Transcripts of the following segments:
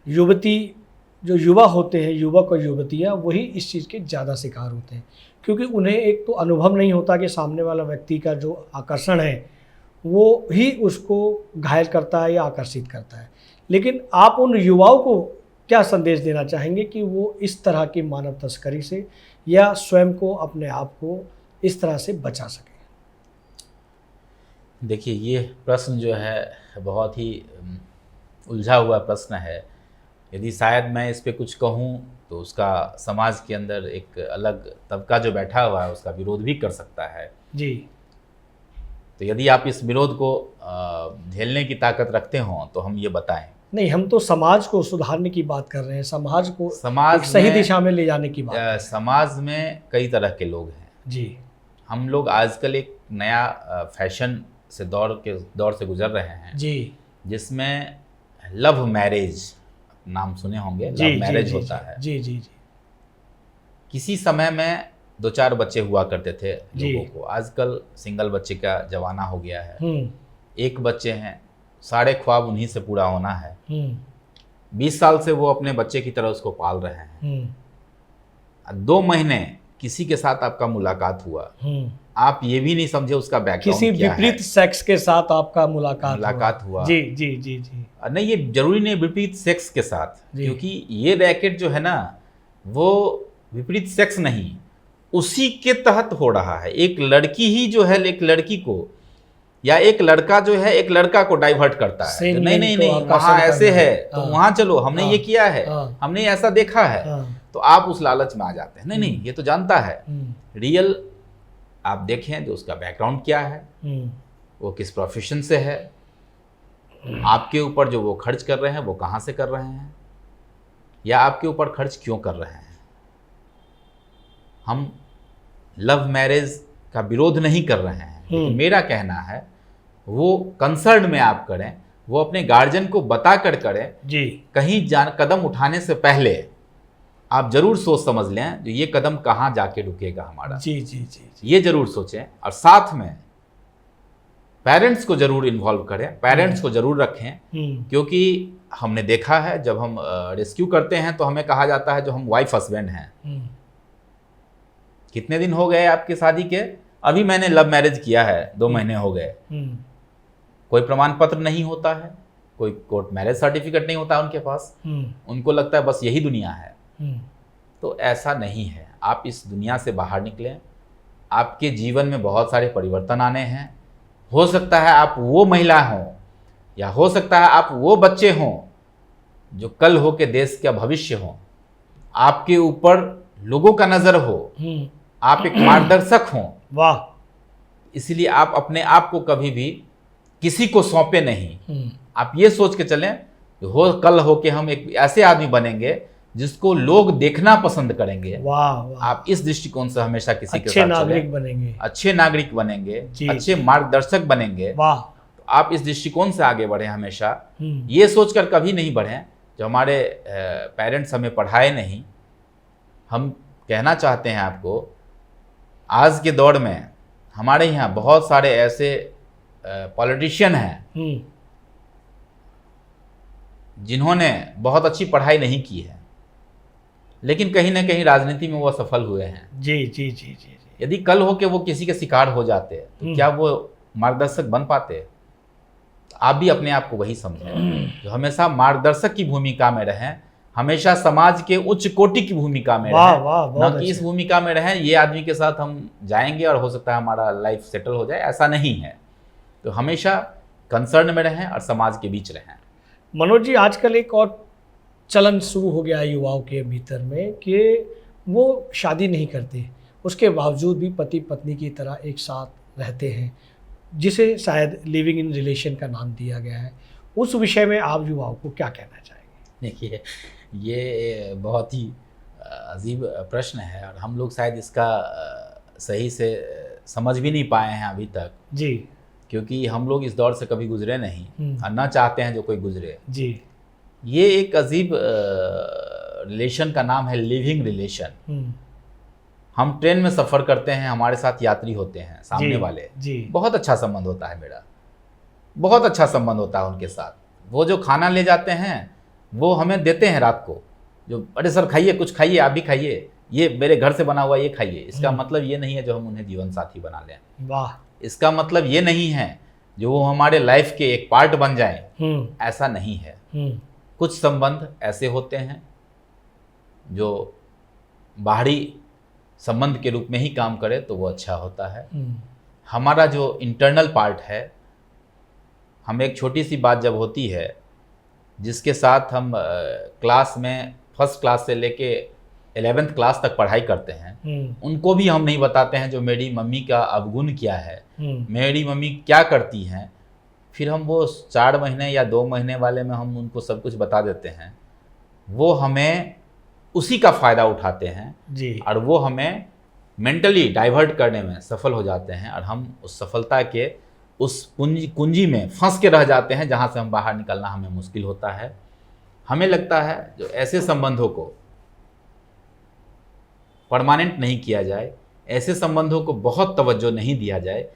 युवती जो युवा होते हैं, युवक और युवतियाँ, वही इस चीज़ के ज़्यादा शिकार होते हैं, क्योंकि उन्हें एक तो अनुभव नहीं होता कि सामने वाला व्यक्ति का जो आकर्षण है वो ही उसको घायल करता है या आकर्षित करता है। लेकिन आप उन युवाओं को क्या संदेश देना चाहेंगे कि वो इस तरह की मानव तस्करी से या स्वयं को, अपने आप को इस तरह से बचा सकें? देखिए, ये प्रश्न जो है बहुत ही उलझा हुआ प्रश्न है। यदि शायद मैं इस पे कुछ कहूँ तो उसका समाज के अंदर एक अलग तबका जो बैठा हुआ है उसका विरोध भी कर सकता है जी। तो यदि आप इस विरोध को झेलने की ताकत रखते हो तो हम ये बताएं। नहीं, हम तो समाज को सुधारने की बात कर रहे हैं, समाज को समाज एक सही दिशा में ले जाने की बात कर रहे हैं। समाज में कई तरह के लोग हैं जी। हम लोग आजकल एक नया फैशन से दौर से गुजर रहे हैं जी। जिसमें लव मैरिज, नाम सुने होंगे, जी, लव मैरिज जी, होता जी, है। जी जी जी। किसी समय में 2-4 बच्चे हुआ करते थे जी। लोगों को, आजकल सिंगल बच्चे का जमाना हो गया है। एक बच्चे हैं, सारे ख्वाब उन्हीं से पूरा होना है। 20 साल से वो अपने बच्चे की तरह उसको पाल रहे हैं। 2 महीने किसी के साथ आपका मुलाकात हुआ, आप ये भी नहीं समझे उसका बैकग्राउंड किसी क्या है। विपरीत सेक्स के साथ आपका मुलाकात हुआ। जी जी जी जी। नहीं, ये जरूरी नहीं विपरीत सेक्स के साथ, क्योंकि ये रैकेट जो है ना वो विपरीत सेक्स नहीं, उसी के तहत हो रहा है। एक लड़की ही जो है एक लड़की को, या एक लड़का जो है एक लड़का को डाइवर्ट करता है। तो नहीं नहीं नहीं, वहाँ ऐसे है तो वहाँ चलो, हमने ये किया है, हमने ऐसा देखा है, तो आप उस लालच में आ जाते हैं। नहीं नहीं, ये तो जानता है रियल। आप देखें जो उसका बैकग्राउंड क्या है, वो किस प्रोफेशन से है, आपके ऊपर जो वो खर्च कर रहे हैं वो कहाँ से कर रहे हैं, या आपके ऊपर खर्च क्यों कर रहे हैं। हम लव मैरिज का विरोध नहीं कर रहे हैं, लेकिन मेरा कहना है वो कंसर्न में आप करें, वो अपने गार्जियन को बता कर करें जी। कहीं कदम उठाने से पहले आप जरूर सोच समझ लें जो ये कदम कहाँ जाके रुकेगा हमारा। जी जी जी, जी। ये जरूर सोचें, और साथ में पेरेंट्स को जरूर इन्वॉल्व करें, पेरेंट्स को जरूर रखें, क्योंकि हमने देखा है जब हम रेस्क्यू करते हैं तो हमें कहा जाता है जो हम वाइफ हस्बैंड हैं। कितने दिन हो गए आपकी शादी के? अभी मैंने लव मैरिज किया है, 2 महीने हो गए। कोई प्रमाण पत्र नहीं होता है, कोई कोर्ट मैरिज सर्टिफिकेट नहीं होता उनके पास। उनको लगता है बस यही दुनिया है। तो ऐसा नहीं है। आप इस दुनिया से बाहर निकलें, आपके जीवन में बहुत सारे परिवर्तन आने हैं। हो सकता है आप वो महिला हों, या हो सकता है आप वो बच्चे हों जो कल हो के देश का भविष्य हों। आपके ऊपर लोगों का नजर हो, आप एक मार्गदर्शक हों। वाह। इसलिए आप अपने आप को कभी भी किसी को सौंपे नहीं। आप ये सोच के चलें हो कल हो के हम एक ऐसे आदमी बनेंगे जिसको लोग देखना पसंद करेंगे। वाह वाह। आप इस दृष्टिकोण से हमेशा किसी के साथ अच्छे नागरिक बनेंगे, अच्छे नागरिक बनेंगे, अच्छे मार्गदर्शक बनेंगे। वाह। तो आप इस दृष्टिकोण से आगे बढ़े हमेशा। ये सोचकर कभी नहीं बढ़े जो हमारे पेरेंट्स हमें पढ़ाए नहीं। हम कहना चाहते हैं आपको, आज के दौर में हमारे यहाँ बहुत सारे ऐसे पॉलिटिशियन हैं जिन्होंने बहुत अच्छी पढ़ाई नहीं की है, लेकिन कहीं ना कहीं राजनीति में वो सफल हुए हैं। जी जी जी जी, जी। यदि कल हो के वो किसी के शिकार हो जाते तो क्या वो मार्गदर्शक बन पाते? तो आप भी अपने आप को वही समझें जो हमेशा मार्गदर्शक की भूमिका में रहें, हमेशा समाज के उच्च कोटि की भूमिका में रहें, न कि इस भूमिका में रहें ये आदमी के साथ हम जाएंगे और हो सकता है हमारा लाइफ सेटल हो जाए। ऐसा नहीं है। तो हमेशा कंसर्न में रहें और समाज के बीच रहें। मनोज जी, आजकल एक और चलन शुरू हो गया है युवाओं के भीतर में कि वो शादी नहीं करते, उसके बावजूद भी पति पत्नी की तरह एक साथ रहते हैं, जिसे शायद लिविंग इन रिलेशन का नाम दिया गया है। उस विषय में आप युवाओं को क्या कहना चाहेंगे? देखिए, ये बहुत ही अजीब प्रश्न है और हम लोग शायद इसका सही से समझ भी नहीं पाए हैं अभी तक जी, क्योंकि हम लोग इस दौर से कभी गुजरे नहीं और ना चाहते हैं जो कोई गुजरे जी। ये एक अजीब रिलेशन का नाम है लिविंग रिलेशन। हम ट्रेन में सफ़र करते हैं, हमारे साथ यात्री होते हैं सामने वाले, बहुत अच्छा संबंध होता है मेरा, बहुत अच्छा संबंध होता है उनके साथ। वो जो खाना ले जाते हैं वो हमें देते हैं रात को, जो अरे सर खाइए, कुछ खाइए, आप भी खाइए, ये मेरे घर से बना हुआ ये खाइए। इसका मतलब ये नहीं है जो हम उन्हें जीवन साथी बना लें। वाह। इसका मतलब ये नहीं है जो वो हमारे लाइफ के एक पार्ट बन जाएं, ऐसा नहीं है। कुछ संबंध ऐसे होते हैं जो बाहरी संबंध के रूप में ही काम करे तो वो अच्छा होता है। हमारा जो इंटरनल पार्ट है, हम एक छोटी सी बात जब होती है जिसके साथ हम क्लास में फर्स्ट क्लास से लेके 11th क्लास तक पढ़ाई करते हैं, उनको भी हम नहीं बताते हैं जो मेरी मम्मी का अवगुण क्या है, मेरी मम्मी क्या करती हैं। फिर हम वो 4 महीने या 2 महीने वाले में हम उनको सब कुछ बता देते हैं, वो हमें उसी का फ़ायदा उठाते हैं जी। और वो हमें मेंटली डाइवर्ट करने में सफल हो जाते हैं और हम उस सफलता के उस कुंजी में फंस के रह जाते हैं जहाँ से हम बाहर निकलना हमें मुश्किल होता है। हमें लगता है जो ऐसे संबंधों को परमानेंट नहीं किया जाए, ऐसे संबंधों को बहुत तवज्जो नहीं दिया जाए,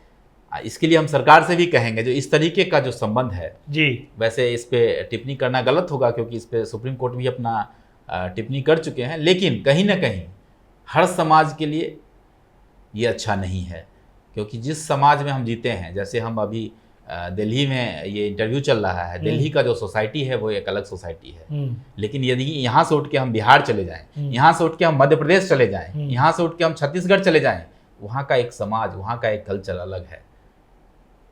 इसके लिए हम सरकार से भी कहेंगे जो इस तरीके का जो संबंध है जी। वैसे इस पे टिप्पणी करना गलत होगा क्योंकि इस पे सुप्रीम कोर्ट भी अपना टिप्पणी कर चुके हैं, लेकिन कहीं ना कहीं हर समाज के लिए ये अच्छा नहीं है। क्योंकि जिस समाज में हम जीते हैं, जैसे हम अभी दिल्ली में ये इंटरव्यू चल रहा है, दिल्ली का जो सोसाइटी है वो एक अलग सोसाइटी है, लेकिन यदि यहाँ से उठ के हम बिहार चले जाएं, यहाँ से उठ के हम मध्य प्रदेश चले जाएं, यहाँ से उठ के हम छत्तीसगढ़ चले जाएं, वहाँ का एक समाज, वहाँ का एक कल्चर अलग है,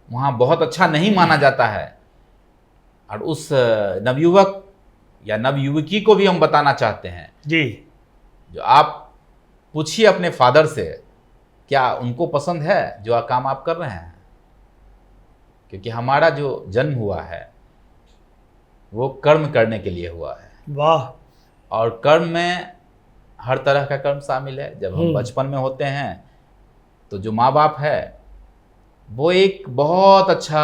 वहाँ बहुत अच्छा नहीं माना जाता है। और उस नवयुवक या नवयुवकी को भी हम बताना चाहते हैं जी, जो आप पूछिए अपने फादर से, क्या उनको पसंद है जो काम आप कर रहे हैं? क्योंकि हमारा जो जन्म हुआ है वो कर्म करने के लिए हुआ है। वाह। और कर्म में हर तरह का कर्म शामिल है। जब हम बचपन में होते हैं तो जो माँ बाप है वो एक बहुत अच्छा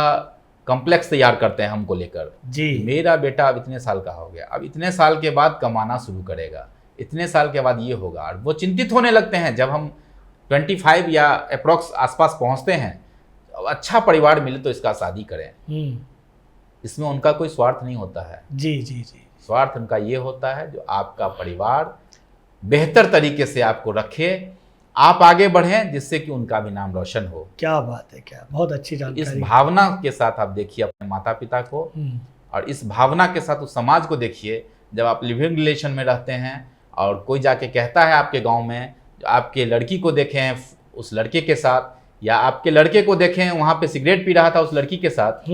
कॉम्प्लेक्स तैयार करते हैं हमको लेकर जी। मेरा बेटा अब इतने साल का हो गया, अब इतने साल के बाद कमाना शुरू करेगा, इतने साल के बाद ये होगा, और वो चिंतित होने लगते हैं जब हम 25 या अप्रॉक्स आसपास पहुंचते हैं। अब अच्छा परिवार मिले तो इसका शादी करें। इसमें उनका कोई स्वार्थ नहीं होता है। जी जी जी। स्वार्थ उनका ये होता है जो आपका परिवार बेहतर तरीके से आपको रखे, आप आगे बढ़ें, जिससे कि उनका भी नाम रोशन हो। क्या बात है, क्या बहुत अच्छी जानकारी। इस भावना के साथ आप देखिए अपने माता पिता को, और इस भावना के साथ उस समाज को देखिए। जब आप लिविंग रिलेशन में रहते हैं और कोई जाके कहता है आपके गांव में, आपके लड़की को देखें उस लड़के के साथ, या आपके लड़के को देखें वहाँ पे सिगरेट पी रहा था उस लड़की के साथ,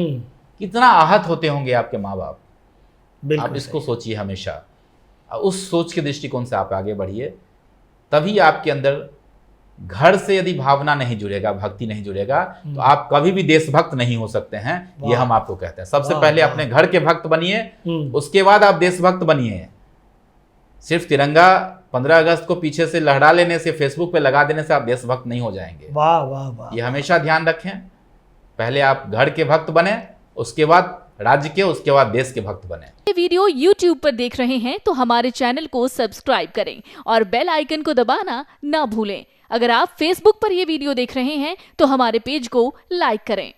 कितना आहत होते होंगे आपके माँ बाप। आप इसको सोचिए हमेशा, उस सोच के दृष्टिकोण से आप आगे बढ़िए, तभी आपके अंदर घर से यदि भावना नहीं जुड़ेगा, भक्ति नहीं जुड़ेगा, तो आप कभी भी देशभक्त नहीं हो सकते हैं। ये हम आपको कहते हैं। सबसे पहले अपने घर के भक्त बनिए, उसके बाद आप देशभक्त बनिए। सिर्फ तिरंगा 15 अगस्त को पीछे से लहरा लेने से, फेसबुक पे लगा देने से आप देशभक्त नहीं हो जाएंगे। वाह वाह वाह। ये हमेशा ध्यान रखें। पहले आप घर के भक्त बने, उसके बाद राज्य के, उसके बाद देश के भक्त बने। ये वीडियो YouTube पर देख रहे हैं तो हमारे चैनल को सब्सक्राइब करें और बेल आइकन को दबाना ना भूलें। अगर आप Facebook पर यह वीडियो देख रहे हैं तो हमारे पेज को लाइक करें।